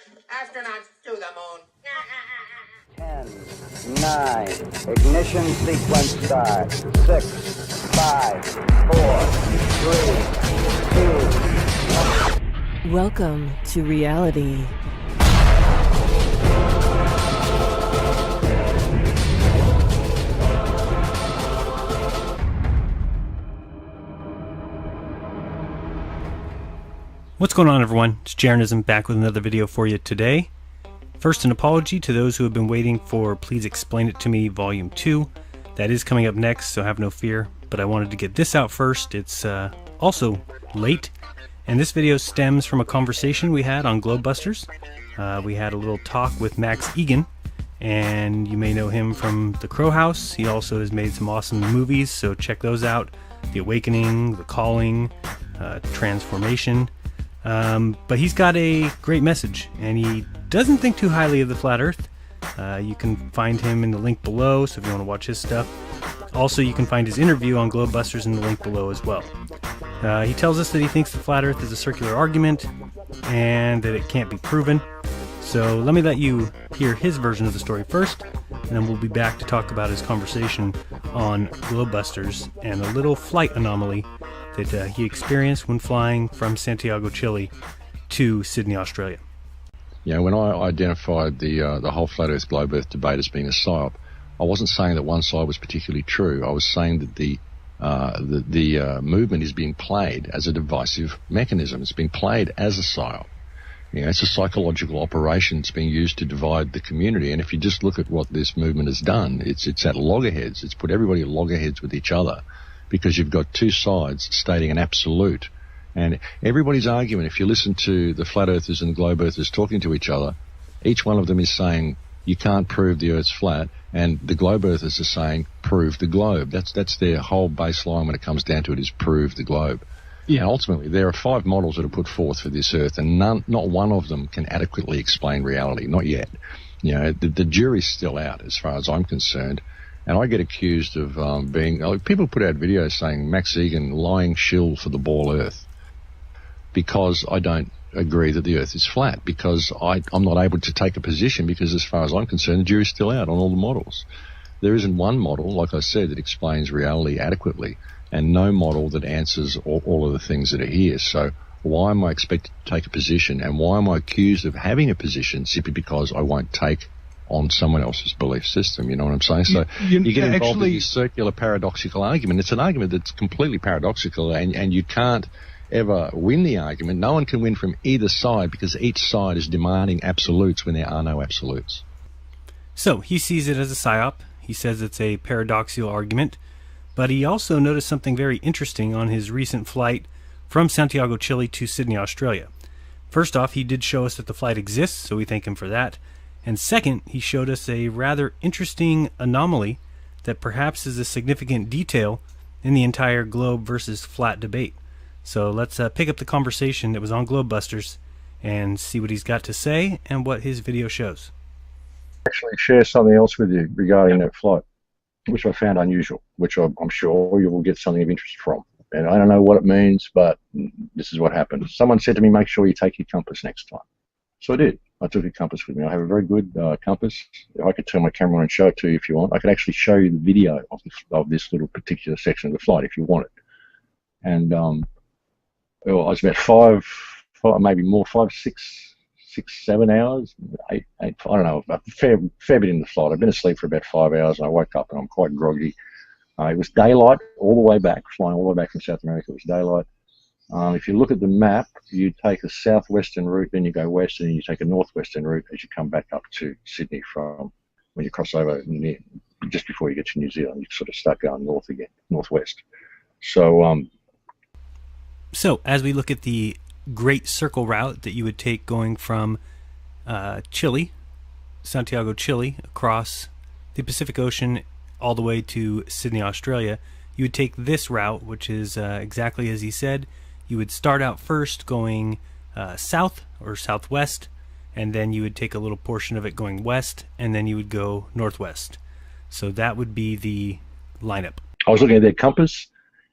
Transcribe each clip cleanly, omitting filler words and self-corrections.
Astronauts to the moon. 10, 9, ignition sequence start. 6, 5, 4, 3, 2. Welcome to reality. What's going on, everyone? It's Jeranism back with another video for you today. First, an apology to those who have been waiting for Please Explain It to Me Volume 2. That is coming up next, so have no fear. But I wanted to get this out first. It's also late, and this video stems from a conversation we had on Globebusters. We had a little talk with Max IGAN, and you may know him from The Crow House. He also has made some awesome movies, so check those out. The Awakening, The Calling, Transformation. But he's got a great message, and he doesn't think too highly of the flat earth. You can find him in the link below, so if you want to watch his stuff. Also, you can find his interview on Globebusters in the link below as well. He tells us that he thinks the flat earth is a circular argument and that it can't be proven. So let me let you hear his version of the story first, and then we'll be back to talk about his conversation on Globebusters and a little flight anomaly that he experienced when flying from Santiago, Chile to Sydney, Australia. Yeah, when I identified the whole flat Earth globe Earth debate as being a psyop, I wasn't saying that one side was particularly true. I was saying that the movement is being played as a divisive mechanism. It's being played as a psyop. You know, it's a psychological operation. It's being used to divide the community. And if you just look at what this movement has done, it's at loggerheads. It's put everybody at loggerheads with each other, because you've got two sides stating an absolute. And everybody's argument, if you listen to the flat earthers and the globe earthers talking to each other, each one of them is saying you can't prove the earth's flat, and the globe earthers are saying prove the globe. That's their whole baseline when it comes down to it, is prove the globe. Yeah. And ultimately, there are 5 models that are put forth for this earth, and not one of them can adequately explain reality, not yet. You know, the jury's still out as far as I'm concerned. And I get accused of people put out videos saying Max Egan lying shill for the ball earth, because I don't agree that the earth is flat, because I'm not able to take a position, because as far as I'm concerned, the jury's still out on all the models. There isn't one model, like I said, that explains reality adequately, and no model that answers all of the things that are here. So why am I expected to take a position, and why am I accused of having a position simply because I won't take on someone else's belief system? You know what I'm saying? So you get involved in this circular paradoxical argument. It's an argument that's completely paradoxical, and you can't ever win the argument. No one can win from either side, because each side is demanding absolutes when there are no absolutes. So he sees it as a psyop. He says it's a paradoxical argument, but he also noticed something very interesting on his recent flight from Santiago, Chile to Sydney, Australia. First off, he did show us that the flight exists, so we thank him for that. And second, he showed us a rather interesting anomaly that perhaps is a significant detail in the entire globe versus flat debate. So let's pick up the conversation that was on Globebusters and see what he's got to say and what his video shows. Actually share something else with you regarding that flight, which I found unusual, which I'm sure you will get something of interest from. And I don't know what it means, but this is what happened. Someone said to me, make sure you take your compass next time. So I did. I took a compass with me. I have a very good compass. I could turn my camera on and show it to you if you want. I could actually show you the video of this little particular section of the flight if you want it. And I was about maybe more, 5, 6, 7 hours, 8, I don't know, a fair bit in the flight. I've been asleep for about 5 hours, and I woke up and I'm quite groggy. It was daylight all the way back, flying all the way back from South America. It was daylight. If you look at the map, you take a southwestern route, then you go west, and then you take a northwestern route as you come back up to Sydney from when you cross over just before you get to New Zealand. You sort of start going north again, northwest. So as we look at the Great Circle route that you would take going from Chile, Santiago, Chile, across the Pacific Ocean all the way to Sydney, Australia, you would take this route, which is exactly as he said. You would start out first going south or southwest, and then you would take a little portion of it going west, and then you would go northwest. So that would be the lineup. I was looking at their compass,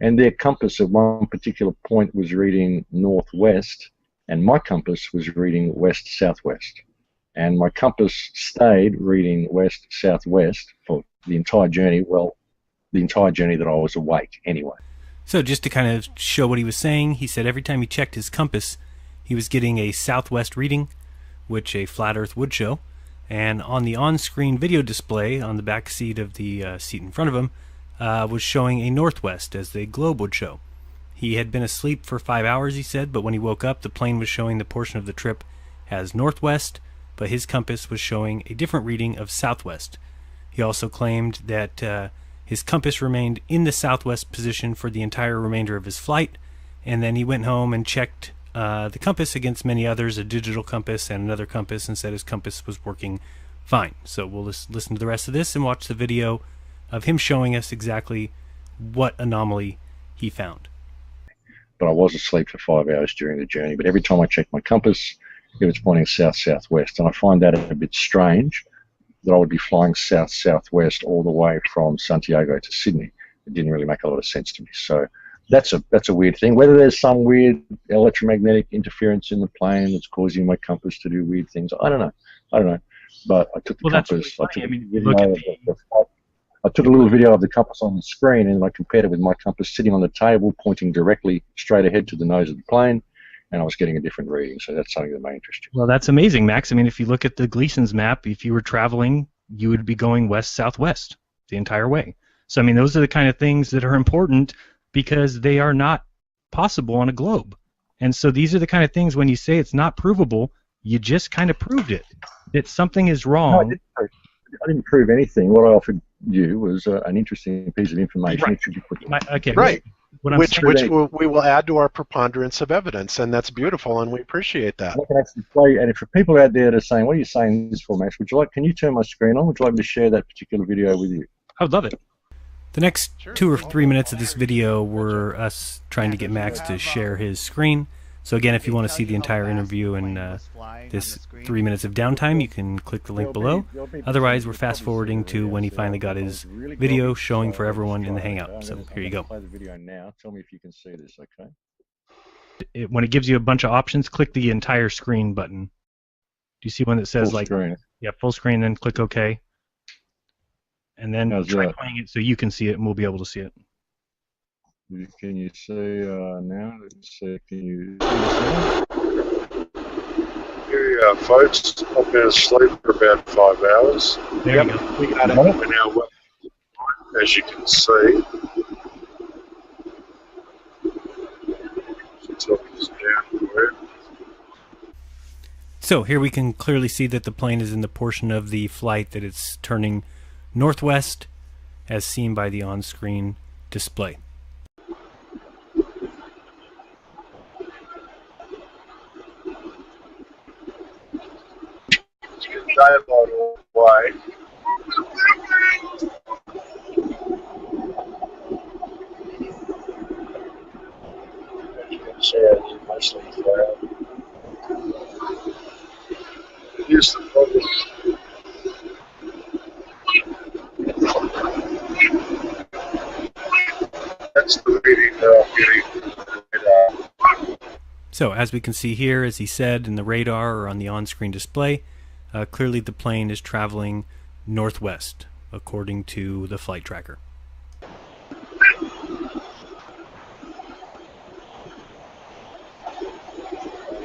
and their compass at one particular point was reading northwest, and my compass was reading west-southwest. And my compass stayed reading west-southwest for the entire journey, well, the entire journey that I was awake anyway. So just to kind of show what he was saying, he said every time he checked his compass, he was getting a southwest reading, which a flat earth would show. And on the on-screen video display on the back seat of the seat in front of him was showing a northwest, as the globe would show. He had been asleep for 5 hours, he said, but when he woke up, the plane was showing the portion of the trip as northwest, but his compass was showing a different reading of southwest. He also claimed that his compass remained in the southwest position for the entire remainder of his flight, and then he went home and checked the compass against many others, a digital compass and another compass, and said his compass was working fine. So we'll listen to the rest of this and watch the video of him showing us exactly what anomaly he found. But I was asleep for 5 hours during the journey, but every time I checked my compass, it was pointing south-southwest, and I find that a bit strange that I would be flying south-southwest all the way from Santiago to Sydney. It didn't really make a lot of sense to me. So that's a weird thing. Whether there's some weird electromagnetic interference in the plane that's causing my compass to do weird things, I don't know. But I took the compass. I took a little video of the compass on the screen, and I compared it with my compass sitting on the table, pointing directly straight ahead to the nose of the plane, and I was getting a different reading. So that's something that may interest you. Well, that's amazing, Max. I mean, if you look at the Gleason's map, if you were traveling, you would be going west-southwest the entire way. So, I mean, those are the kind of things that are important because they are not possible on a globe. And so these are the kind of things, when you say it's not provable, you just kind of proved it. That something is wrong. No, I didn't prove anything. What I offered you was an interesting piece of information. Right. That should be put Okay. Right. Which we will add to our preponderance of evidence, and that's beautiful, and we appreciate that. I can actually play, and for people out there that are saying, "What are you saying this for, Max?" Can you turn my screen on? Would you like me to share that particular video with you? I would love it. The next 2 or 3 minutes of this video were us trying to get Max to share his screen. So again, if you want to see the entire interview and this 3 minutes of downtime, you can click the link below. Otherwise, we're fast forwarding to when he finally got his video showing for everyone in the Hangout. So here you go. Play the video now. Tell me if you can see this, okay? When it gives you a bunch of options, click the entire screen button. Do you see one that says Full screen. Yeah, full screen, then click OK. And then try playing it so you can see it, and we'll be able to see it. Can you see now? Let's see. Can you see this now? Folks, I've been asleep for about 5 hours. There you go. We got it. And now, as you can see, So here we can clearly see that the plane is in the portion of the flight that it's turning northwest, as seen by the on-screen display. daylight all the way. As you can see, it's mostly cloud. Here's the problem. That's the reading that I'm getting. So as we can see here, as he said, in the radar or on the on-screen display, clearly the plane is traveling northwest, according to the flight tracker. I'm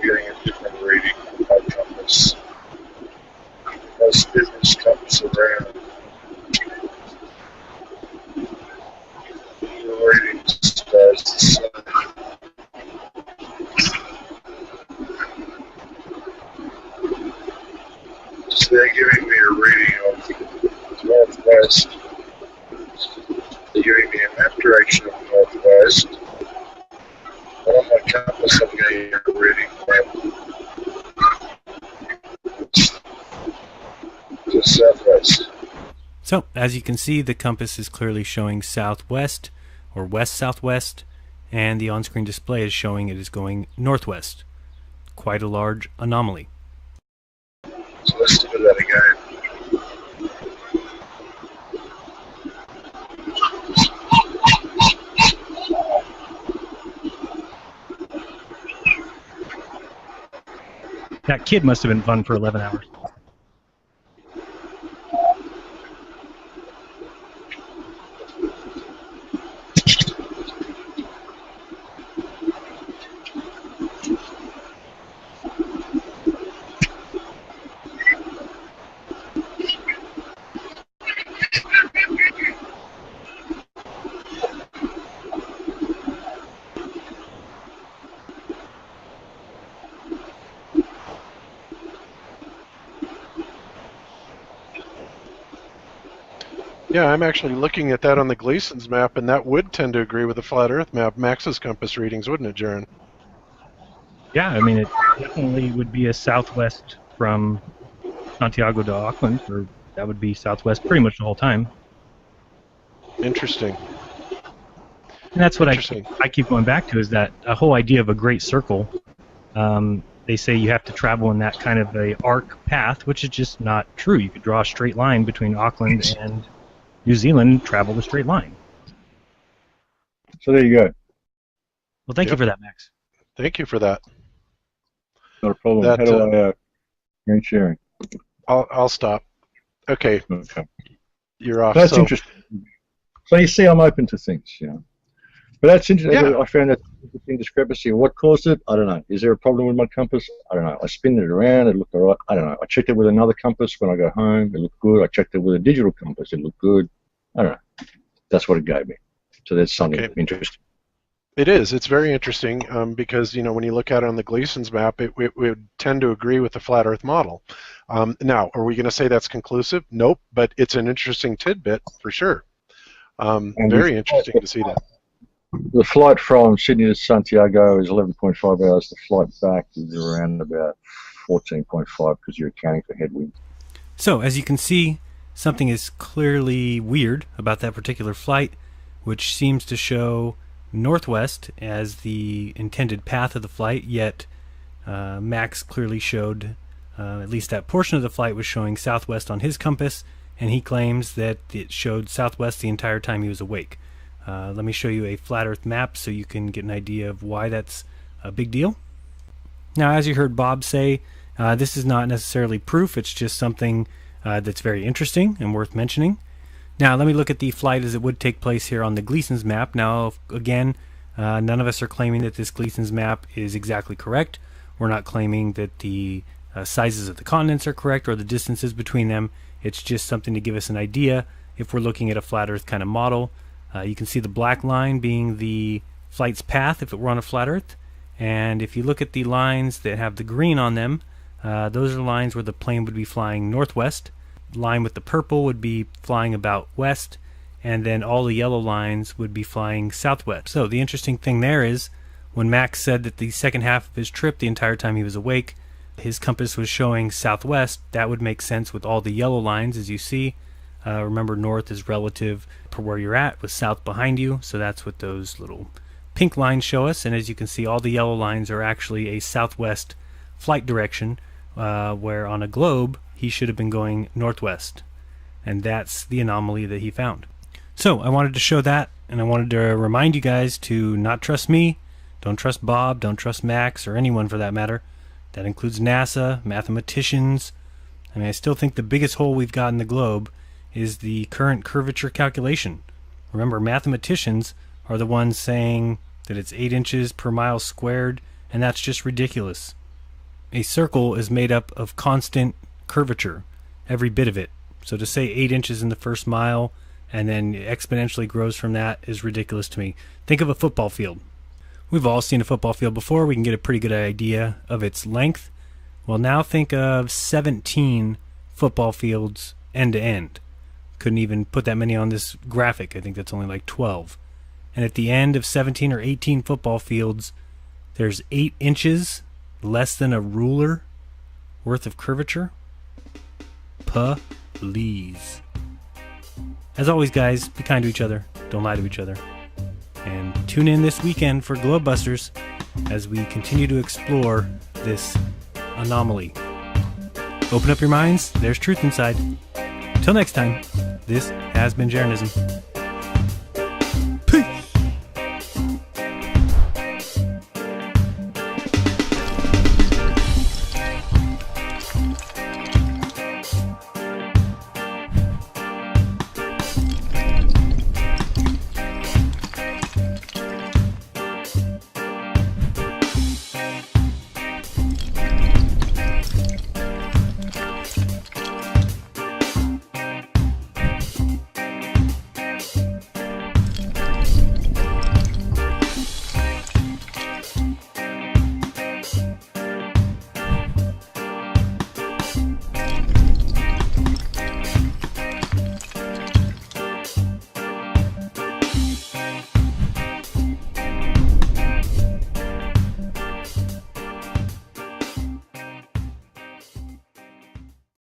getting a different reading from my compass. Most business compass around. The reading stays the same. They're giving me a reading of northwest. They're giving me a map direction of northwest. But on my compass, I'm getting a reading to southwest. So, as you can see, the compass is clearly showing southwest or west-southwest, and the on-screen display is showing it is going northwest. Quite a large anomaly. So let's do that again. That kid must have been fun for 11 hours. Yeah, I'm actually looking at that on the Gleason's map, and that would tend to agree with the flat Earth map, Max's compass readings, wouldn't it, Jaron? Yeah, I mean, it definitely would be a southwest from Santiago to Auckland, or that would be southwest pretty much the whole time. Interesting. And that's what I keep going back to, is that a whole idea of a great circle. They say you have to travel in that kind of a arc path, which is just not true. You could draw a straight line between Auckland and New Zealand, travel the straight line. So there you go. Well, thank you for that, Max. Thank you for that. Not a problem. That, How do I end sharing? I'll stop. Okay. Okay. You're off. That's interesting. So you see, I'm open to things, you know. But that's interesting. Yeah. I found that interesting discrepancy. What caused it? I don't know. Is there a problem with my compass? I don't know. I spin it around. It looked all right. I don't know. I checked it with another compass when I go home. It looked good. I checked it with a digital compass. It looked good. I don't know. That's what it gave me. So that's something interesting. It is. It's very interesting because, you know, when you look at it on the Gleason's map, it would tend to agree with the flat Earth model. Now, are we going to say that's conclusive? Nope, but it's an interesting tidbit for sure. Very interesting to see that. The flight from Sydney to Santiago is 11.5 hours. The flight back is around about 14.5 because you're accounting for headwind. So, as you can see, something is clearly weird about that particular flight, which seems to show northwest as the intended path of the flight, yet Max clearly showed, at least that portion of the flight was showing southwest on his compass, and he claims that it showed southwest the entire time he was awake. Let me show you a flat Earth map so you can get an idea of why that's a big deal. Now, as you heard Bob say, this is not necessarily proof, it's just something that's very interesting and worth mentioning. Now, let me look at the flight as it would take place here on the Gleason's map. Now, again, none of us are claiming that this Gleason's map is exactly correct. We're not claiming that the sizes of the continents are correct or the distances between them. It's just something to give us an idea if we're looking at a flat Earth kind of model. You can see the black line being the flight's path if it were on a flat Earth. And if you look at the lines that have the green on them, those are lines where the plane would be flying northwest. The line with the purple would be flying about west, and then all the yellow lines would be flying southwest. So the interesting thing there is, when Max said that the second half of his trip, the entire time he was awake, his compass was showing southwest, that would make sense with all the yellow lines, as you see. Remember, north is relative to where you're at, with south behind you, so that's what those little pink lines show us. And as you can see, all the yellow lines are actually a southwest flight direction, where on a globe he should have been going northwest, and that's the anomaly that he found. So I wanted to show that, and I wanted to remind you guys to not trust me, don't trust Bob, don't trust Max, or anyone for that matter. That includes NASA, mathematicians. I mean, I still think the biggest hole we've got in the globe is the current curvature calculation. Remember, mathematicians are the ones saying that it's 8 inches per mile squared, and that's just ridiculous. A circle is made up of constant curvature, every bit of it. So to say 8 inches in the first mile and then exponentially grows from that is ridiculous to me. Think of a football field. We've all seen a football field before. We can get a pretty good idea of its length. Well, now think of 17 football fields end to end. Couldn't even put that many on this graphic. I think that's only like 12. And at the end of 17 or 18 football fields, there's 8 inches, less than a ruler worth of curvature. Please. As always, guys, be kind to each other. Don't lie to each other. And tune in this weekend for Globebusters as we continue to explore this anomaly. Open up your minds. There's truth inside. Till next time, this has been Jeranism.